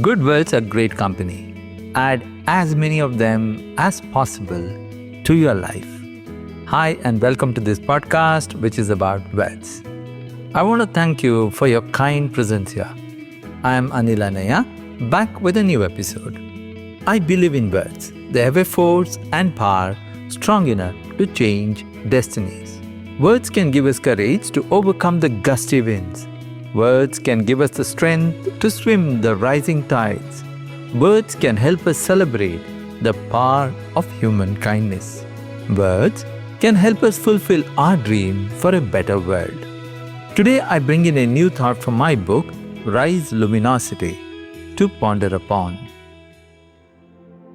Good words are great company. Add as many of them as possible to your life. Hi, and welcome to this podcast, which is about words. I want to thank you for your kind presence here. I am Anil Annaiah, back with a new episode. I believe in words. They have a force and power strong enough to change destinies. Words can give us courage to overcome the gusty winds. Words can give us the strength to swim the rising tides. Words can help us celebrate the power of human kindness. Words can help us fulfill our dream for a better world. Today I bring in a new thought from my book, Rise Luminosity, to ponder upon.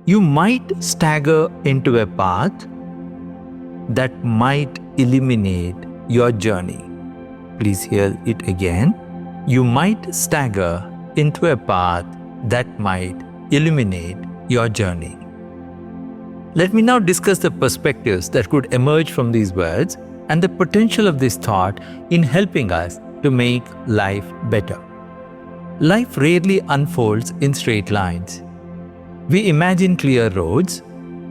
You might stagger into a path that might illuminate your journey. Please hear it again. You might stagger into a path that might illuminate your journey. Let me now discuss the perspectives that could emerge from these words and the potential of this thought in helping us to make life better. Life rarely unfolds in straight lines. We imagine clear roads,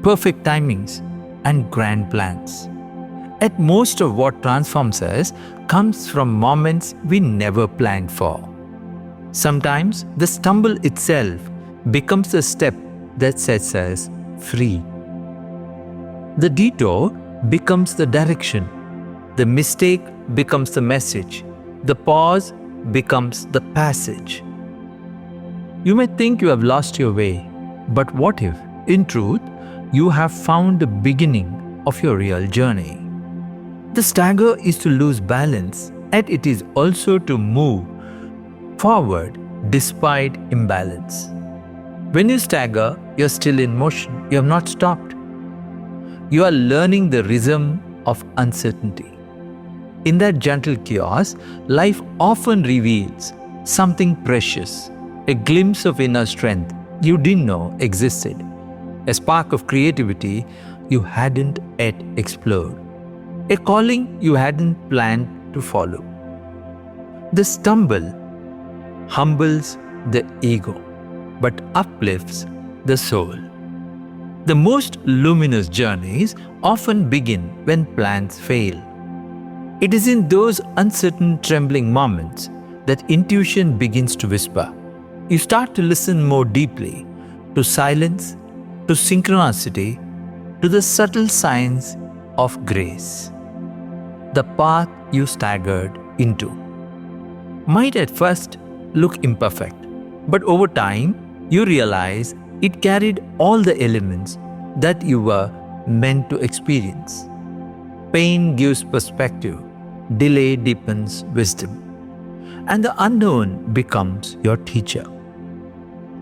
perfect timings, and grand plans. Yet most of what transforms us comes from moments we never planned for. Sometimes the stumble itself becomes the step that sets us free. The detour becomes the direction. The mistake becomes the message. The pause becomes the passage. You may think you have lost your way, but what if, in truth, you have found the beginning of your real journey? The stagger is to lose balance, yet it is also to move forward despite imbalance. When you stagger, you're still in motion. You have not stopped. You are learning the rhythm of uncertainty. In that gentle chaos, life often reveals something precious, a glimpse of inner strength you didn't know existed, a spark of creativity you hadn't yet explored, a calling you hadn't planned to follow. The stumble humbles the ego, but uplifts the soul. The most luminous journeys often begin when plans fail. It is in those uncertain, trembling moments that intuition begins to whisper. You start to listen more deeply to silence, to synchronicity, to the subtle signs of grace. The path you staggered into might at first look imperfect, but over time you realize it carried all the elements that you were meant to experience. Pain gives perspective, delay deepens wisdom, and the unknown becomes your teacher.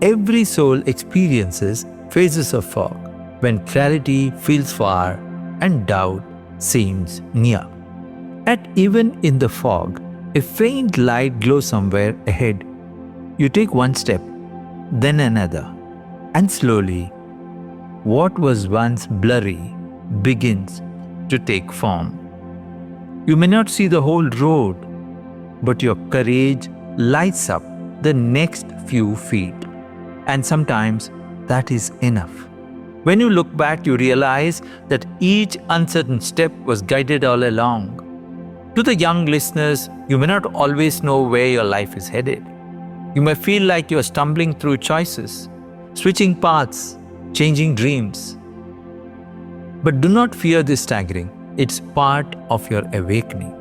Every soul experiences phases of fog when clarity feels far and doubt seems near. Yet even in the fog, a faint light glows somewhere ahead. You take one step, then another, and slowly, what was once blurry begins to take form. You may not see the whole road, but your courage lights up the next few feet. And sometimes that is enough. When you look back, you realize that each uncertain step was guided all along. To the young listeners, you may not always know where your life is headed. You may feel like you are stumbling through choices, switching paths, changing dreams. But do not fear this staggering. It's part of your awakening.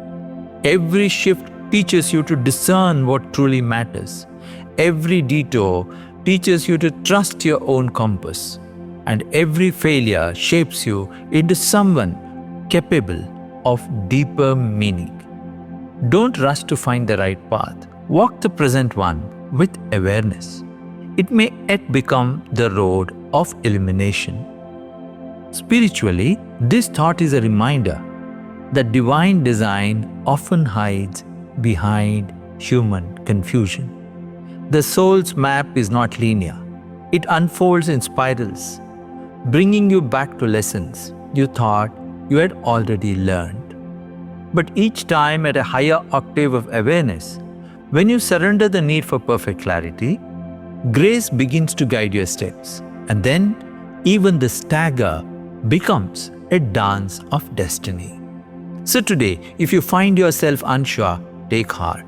Every shift teaches you to discern what truly matters. Every detour teaches you to trust your own compass. And every failure shapes you into someone capable of deeper meaning. Don't rush to find the right path. Walk the present one with awareness. It may yet become the road of illumination. Spiritually, this thought is a reminder that divine design often hides behind human confusion. The soul's map is not linear. It unfolds in spirals, bringing you back to lessons you thought you had already learned. But each time at a higher octave of awareness, when you surrender the need for perfect clarity, Grace begins to guide your steps, and then even the stagger becomes a dance of destiny. So today, if you find yourself unsure, take heart.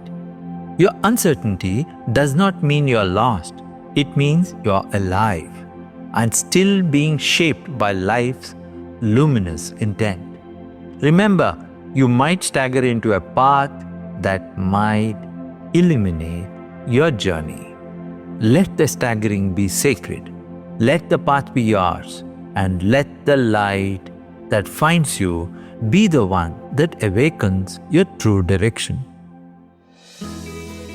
Your uncertainty does not mean you're lost. It means you're alive and still being shaped by life's luminous intent. Remember, you might stagger into a path that might illuminate your journey. Let the staggering be sacred. Let the path be yours, and let the light that finds you be the one that awakens your true direction.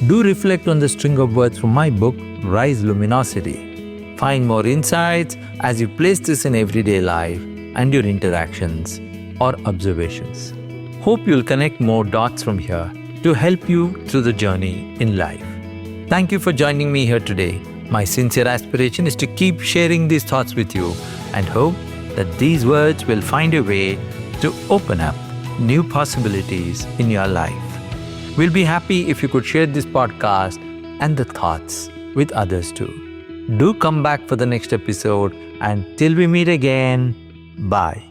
Do reflect on the string of words from my book, Rise Luminosity. Find more insights as you place this in everyday life and your interactions or observations. Hope you'll connect more dots from here to help you through the journey in life. Thank you for joining me here today. My sincere aspiration is to keep sharing these thoughts with you and hope that these words will find a way to open up new possibilities in your life. We'll be happy if you could share this podcast and the thoughts with others too. Do come back for the next episode, and till we meet again, bye.